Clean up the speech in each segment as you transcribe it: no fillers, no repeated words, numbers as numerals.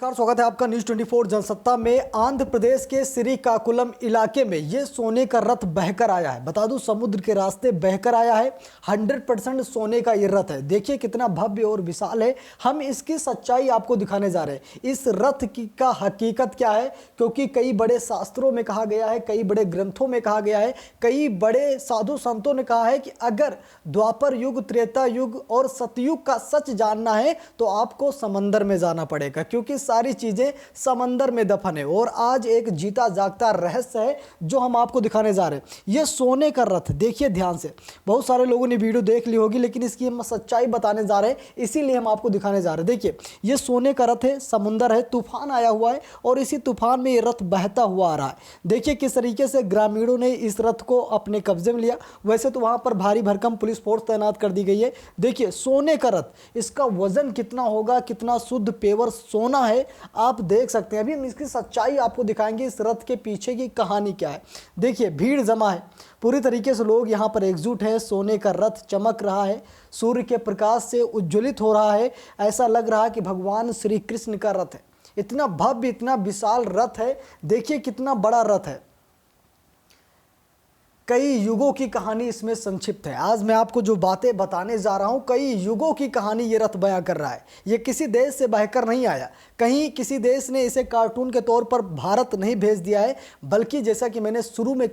नमस्कार, स्वागत है आपका न्यूज 24 जनसत्ता में। आंध्र प्रदेश के श्रीकाकुलम इलाके में ये सोने का रथ बहकर आया है। बता दूं, समुद्र के रास्ते बहकर आया है। 100% सोने का ये रथ है। देखिए कितना भव्य और विशाल है। हम इसकी सच्चाई आपको दिखाने जा रहे हैं। इस रथ का हकीकत क्या है, क्योंकि कई बड़े शास्त्रों में कहा गया है, कई बड़े ग्रंथों में कहा गया है, कई बड़े साधु संतों ने कहा है कि अगर द्वापर युग, त्रेता युग और सतयुग का सच जानना है तो आपको समंदर में जाना पड़ेगा, क्योंकि सारी चीजें समंदर में दफन है। और आज एक जीता जागता रहस्य है जो हम आपको दिखाने जा रहे हैं। यह सोने का रथ, देखिए ध्यान से। बहुत सारे लोगों ने वीडियो देख ली होगी, लेकिन इसकी हम सच्चाई बताने जा रहे हैं, इसीलिए हम आपको दिखाने जा रहे हैं। देखिए यह सोने का रथ है, समुंदर है, तूफान आया हुआ है और इसी तूफान में यह रथ बहता हुआ आ रहा है। देखिए किस तरीके से ग्रामीणों ने इस रथ को अपने कब्जे में लिया। वैसे तो वहां पर भारी भरकम पुलिस फोर्स तैनात कर दी गई है। देखिए सोने का रथ, इसका वजन कितना होगा, कितना शुद्ध पेवर सोना है, आप देख सकते हैं। अभी हम इसकी सच्चाई आपको दिखाएंगे, इस रथ के पीछे की कहानी क्या है। देखिए भीड़ जमा है, पूरी तरीके से लोग यहाँ पर एकजुट है। सोने का रथ चमक रहा है, सूर्य के प्रकाश से उज्ज्वलित हो रहा है। ऐसा लग रहा है कि भगवान श्री कृष्ण का रथ है। इतना भव्य, इतना विशाल रथ है। देखिए कितना बड़ा रथ है। कई युगों की कहानी इसमें संक्षिप्त है। आज मैं आपको जो बातें बताने जा रहा हूं, कई युगों की कहानी ये रथ बयां कर रहा है। ये किसी देश से बहकर नहीं आया, कहीं किसी देश ने इसे कार्टून के तौर पर भारत नहीं भेज दिया है, बल्कि जैसा कि मैंने शुरू में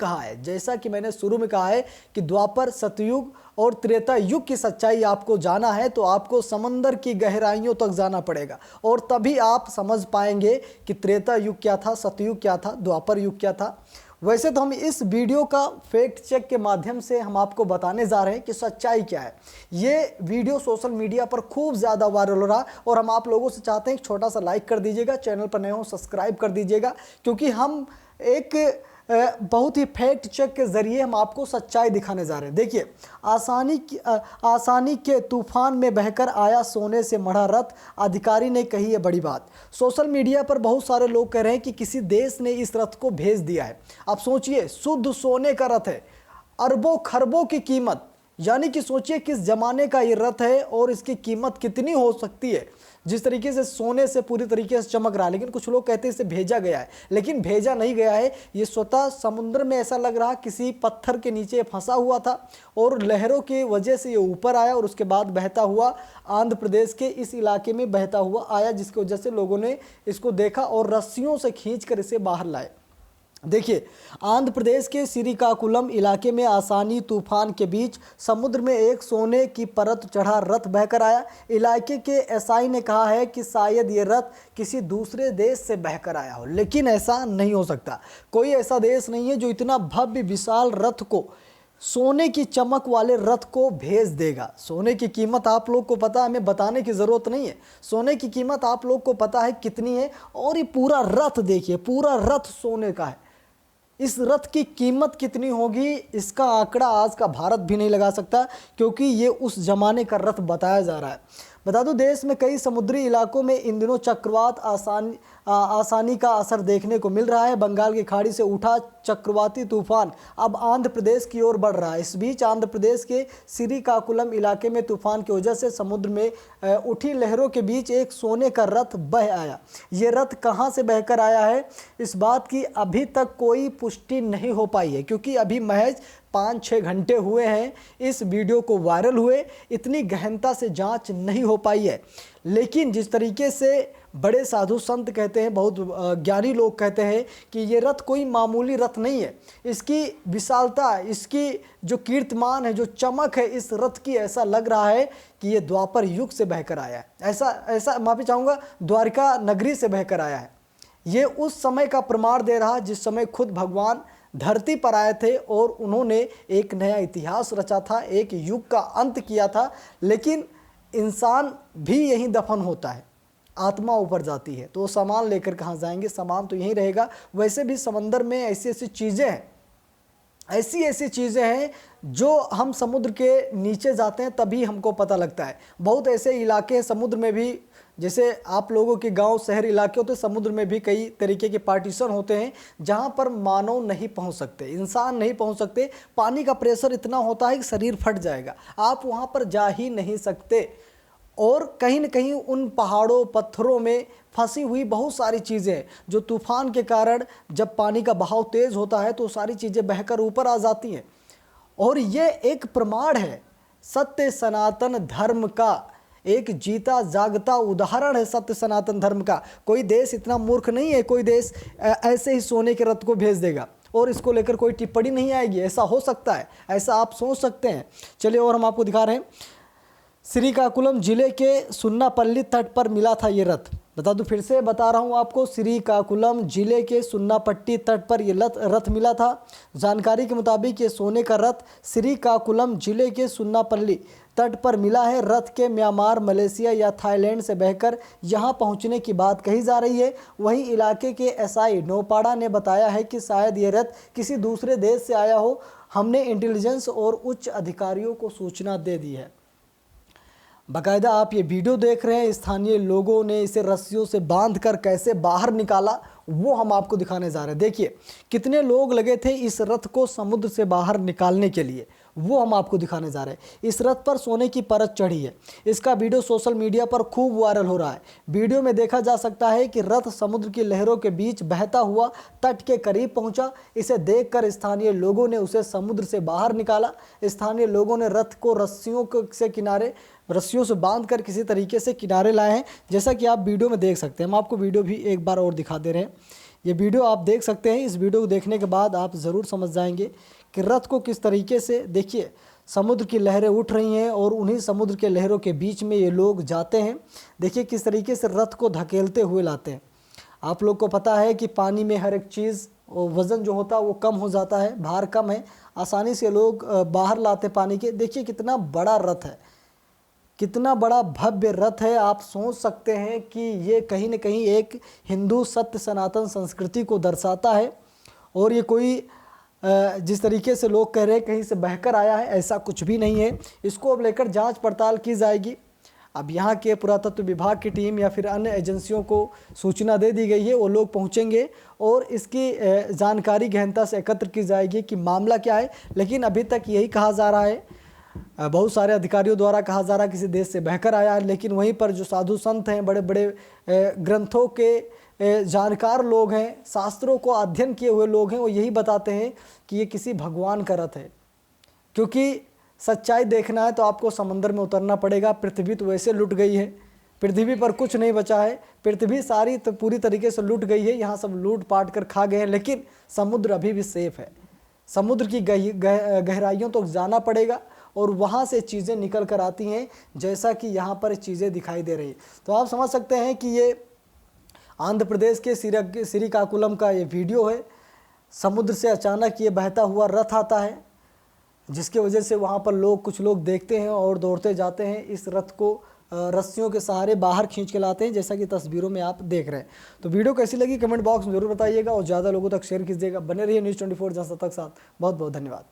कहा है कि द्वापर, सतयुग और त्रेता युग की सच्चाई आपको जाना है तो आपको समंदर की गहराइयों तक जाना पड़ेगा, और तभी आप समझ पाएंगे कि त्रेता युग क्या था, सतयुग क्या था, द्वापर युग क्या था। वैसे तो हम इस वीडियो का फैक्ट चेक के माध्यम से हम आपको बताने जा रहे हैं कि सच्चाई क्या है। ये वीडियो सोशल मीडिया पर खूब ज़्यादा वायरल हो रहा है और हम आप लोगों से चाहते हैं कि छोटा सा लाइक कर दीजिएगा, चैनल पर नए हो सब्सक्राइब कर दीजिएगा, क्योंकि हम एक बहुत ही फैक्ट चेक के ज़रिए हम आपको सच्चाई दिखाने जा रहे हैं। देखिए आसानी के तूफान में बहकर आया सोने से मढ़ा रथ, अधिकारी ने कही है बड़ी बात। सोशल मीडिया पर बहुत सारे लोग कह रहे हैं कि किसी देश ने इस रथ को भेज दिया है। आप सोचिए, शुद्ध सोने का रथ है, अरबों खरबों की कीमत, यानी कि सोचिए किस जमाने का ये रथ है और इसकी कीमत कितनी हो सकती है। जिस तरीके से सोने से पूरी तरीके से चमक रहा है। लेकिन कुछ लोग कहते हैं इसे भेजा गया है, लेकिन भेजा नहीं गया है। ये स्वतः समुद्र में, ऐसा लग रहा किसी पत्थर के नीचे फंसा हुआ था और लहरों की वजह से ये ऊपर आया और उसके बाद बहता हुआ आंध्र प्रदेश के इस इलाके में बहता हुआ आया, जिसकी वजह से लोगों ने इसको देखा और रस्सियों से खींचकर इसे बाहर लाए। देखिए आंध्र प्रदेश के श्रीकाकुलम इलाके में आसानी तूफान के बीच समुद्र में एक सोने की परत चढ़ा रथ बहकर आया। इलाके के एसआई ने कहा है कि शायद ये रथ किसी दूसरे देश से बहकर आया हो, लेकिन ऐसा नहीं हो सकता। कोई ऐसा देश नहीं है जो इतना भव्य विशाल रथ को, सोने की चमक वाले रथ को भेज देगा। सोने की कीमत आप लोग को पता है, हमें बताने की ज़रूरत नहीं है। सोने की कीमत आप लोग को पता है कितनी है। और ये पूरा रथ देखिए, पूरा रथ सोने का है। इस रथ की कीमत कितनी होगी, इसका आंकड़ा आज का भारत भी नहीं लगा सकता, क्योंकि ये उस जमाने का रथ बताया जा रहा है। बता दूं, देश में कई समुद्री इलाकों में इन दिनों चक्रवात आसानी का असर देखने को मिल रहा है। बंगाल की खाड़ी से उठा चक्रवाती तूफान अब आंध्र प्रदेश की ओर बढ़ रहा है। इस बीच आंध्र प्रदेश के श्रीकाकुलम इलाके में तूफान की वजह से समुद्र में उठी लहरों के बीच एक सोने का रथ बह आया। ये रथ कहां से बहकर आया है, इस बात की अभी तक कोई पुष्टि नहीं हो पाई है, क्योंकि अभी महज 5-6 घंटे हुए हैं इस वीडियो को वायरल हुए। इतनी गहनता से जांच नहीं हो पाई है। लेकिन जिस तरीके से बड़े साधु संत कहते हैं, बहुत ज्ञानी लोग कहते हैं कि ये रथ कोई मामूली रथ नहीं है। इसकी विशालता, इसकी जो कीर्तिमान है, जो चमक है इस रथ की, ऐसा लग रहा है कि ये द्वापर युग से बहकर आया है। ऐसा माफी चाहूँगा, द्वारिका नगरी से बहकर आया है। ये उस समय का प्रमाण दे रहा जिस समय खुद भगवान धरती पर आए थे और उन्होंने एक नया इतिहास रचा था, एक युग का अंत किया था। लेकिन इंसान भी यहीं दफन होता है, आत्मा ऊपर जाती है, तो सामान लेकर कहाँ जाएंगे, सामान तो यहीं रहेगा। वैसे भी समंदर में ऐसी ऐसी चीज़ें हैं, ऐसी चीज़ें हैं जो हम समुद्र के नीचे जाते हैं तभी हमको पता लगता है। बहुत ऐसे इलाके हैं समुद्र में भी, जैसे आप लोगों के गांव शहर इलाके होते हैं, समुद्र में भी कई तरीके के पार्टीशन होते हैं जहां पर मानव नहीं पहुंच सकते, इंसान नहीं पहुंच सकते। पानी का प्रेशर इतना होता है कि शरीर फट जाएगा, आप वहां पर जा ही नहीं सकते। और कहीं न कहीं उन पहाड़ों पत्थरों में फंसी हुई बहुत सारी चीज़ें जो तूफान के कारण जब पानी का बहाव तेज़ होता है तो सारी चीज़ें बहकर ऊपर आ जाती हैं। और ये एक प्रमाण है सत्य सनातन धर्म का, एक जीता जागता उदाहरण है सत्य सनातन धर्म का। कोई देश इतना मूर्ख नहीं है, कोई देश ऐसे ही सोने के रथ को भेज देगा और इसको लेकर कोई टिप्पणी नहीं आएगी। ऐसा हो सकता है, ऐसा आप सोच सकते हैं। चलिए और हम आपको दिखा रहे हैं, श्रीकाकुलम जिले के सुन्नापल्ली तट पर मिला था ये रथ। बता दूं, फिर से बता रहा हूं आपको, श्रीकाकुलम जिले के सुन्नापट्टी तट पर ये रथ मिला था। जानकारी के मुताबिक ये सोने का रथ श्रीकाकुलम जिले के सुन्नापल्ली तट पर मिला है। रथ के म्यांमार, मलेशिया या थाईलैंड से बहकर यहाँ पहुँचने की बात कही जा रही है। वहीं इलाके के एसआई नौपाड़ा ने बताया है कि शायद ये रथ किसी दूसरे देश से आया हो। हमने इंटेलिजेंस और उच्च अधिकारियों को सूचना दे दी है। बाकायदा आप ये वीडियो देख रहे हैं, स्थानीय लोगों ने इसे रस्सियों से बांधकर कैसे बाहर निकाला वो हम आपको दिखाने जा रहे हैं। देखिए कितने लोग लगे थे इस रथ को समुद्र से बाहर निकालने के लिए, वो हम आपको दिखाने जा रहे हैं। इस रथ पर सोने की परत चढ़ी है। इसका वीडियो सोशल मीडिया पर खूब वायरल हो रहा है। वीडियो में देखा जा सकता है कि रथ समुद्र की लहरों के बीच बहता हुआ तट के करीब पहुंचा। इसे देखकर स्थानीय लोगों ने उसे समुद्र से बाहर निकाला। स्थानीय लोगों ने रथ को रस्सियों से बांधकर किसी तरीके से किनारे लाए हैं, जैसा कि आप वीडियो में देख सकते हैं। हम आपको वीडियो भी एक बार और दिखा दे रहे हैं। ये वीडियो आप देख सकते हैं। इस वीडियो को देखने के बाद आप ज़रूर समझ जाएंगे कि रथ को किस तरीके से, देखिए समुद्र की लहरें उठ रही हैं और उन्हीं समुद्र के लहरों के बीच में ये लोग जाते हैं। देखिए किस तरीके से रथ को धकेलते हुए लाते हैं। आप लोग को पता है कि पानी में हर एक चीज़ वज़न जो होता है वो कम हो जाता है, भार कम है, आसानी से लोग बाहर लाते पानी के। देखिए कितना बड़ा रथ है, कितना बड़ा भव्य रथ है। आप सोच सकते हैं कि ये कहीं न कहीं एक हिंदू सत्य सनातन संस्कृति को दर्शाता है। और ये कोई जिस तरीके से लोग कह रहे हैं कहीं से बहकर आया है, ऐसा कुछ भी नहीं है। इसको अब लेकर जांच पड़ताल की जाएगी। अब यहाँ के पुरातत्व विभाग की टीम या फिर अन्य एजेंसियों को सूचना दे दी गई है, वो लोग पहुँचेंगे और इसकी जानकारी गहनता से एकत्र की जाएगी कि मामला क्या है। लेकिन अभी तक यही कहा जा रहा है, बहुत सारे अधिकारियों द्वारा कहा जा रहा है किसी देश से बहकर आया है। लेकिन वहीं पर जो साधु संत हैं, बड़े बड़े ग्रंथों के जानकार लोग हैं, शास्त्रों को अध्ययन किए हुए लोग हैं, वो यही बताते हैं कि ये किसी भगवान का रथ है। क्योंकि सच्चाई देखना है तो आपको समंदर में उतरना पड़ेगा। पृथ्वी तो वैसे लुट गई है, पृथ्वी पर कुछ नहीं बचा है। पृथ्वी सारी तो पूरी तरीके से लुट गई है, यहाँ सब लूट पाट कर खा गए हैं। लेकिन समुद्र अभी भी सेफ है। समुद्र की गहराइयों तो जाना पड़ेगा और वहाँ से चीज़ें निकल कर आती हैं, जैसा कि यहाँ पर चीज़ें दिखाई दे रही। तो आप समझ सकते हैं कि ये आंध्र प्रदेश के श्रीकाकुलम का ये वीडियो है। समुद्र से अचानक ये बहता हुआ रथ आता है, जिसकी वजह से वहाँ पर कुछ लोग देखते हैं और दौड़ते जाते हैं। इस रथ को रस्सियों के सहारे बाहर खींच के लाते हैं, जैसा कि तस्वीरों में आप देख रहे हैं। तो वीडियो कैसी लगी कमेंट बॉक्स में ज़रूर बताइएगा और ज़्यादा लोगों तक शेयर कीजिएगा। बने रहिए न्यूज़ 24 जनता तक साथ। बहुत बहुत धन्यवाद।